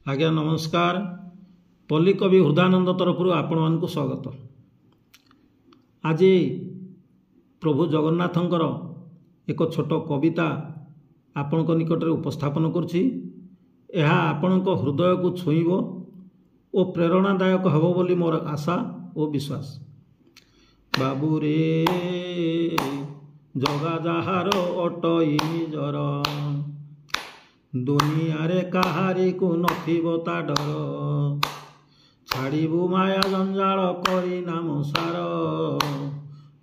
आज्ञा नमस्कार। पल्ली कवि हृदयानंद तरफ आपण मानक स्वागत। आज प्रभु जगन्नाथंकर एक छोट कविता आपण निकट में उपस्थापन करुछि। यह आपण हृदय को छुईब और प्रेरणादायक हेब बोली मोर आशा और विश्वास। बाबू रे जगा जहार अटई निजर दुनिया रे काहारी को नथिबो ता डर छाड़बू माया जंजाल करी नाम सार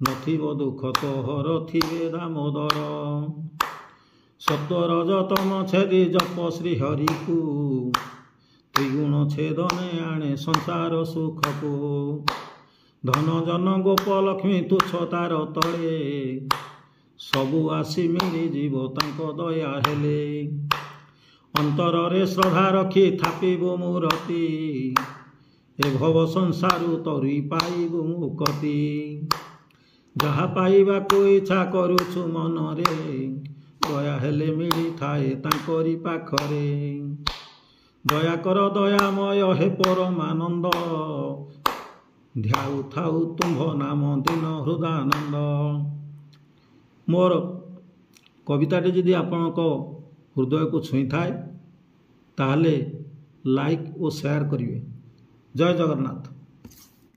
नथिबो दुख तोहर थिबे दामोदर सत्व रजतम छेदी जप श्री हरि को त्रिगुण छेदने आणे संसार सुख को धन जन गोप लक्ष्मी तुच्छ तार तले सबु आसी मिली जीव तांको दया हेले अंतर रे श्रद्धा रखी थापिबु मूरति ए भव संसारु तरुई पाइबु मुक्ति जहा पाइबा को इच्छा करुछु मन रे दया हेले मिली थाए तांकरी पाखरे दया कर दयामय हे परमानंद ध्याउ थाउ तुम्भ नाम दिन हृदयानंद। मोर कविताटी जदि आपणक हृदय को छुई थाए ताहले लाइक और शेयर करिए। जय जगन्नाथ।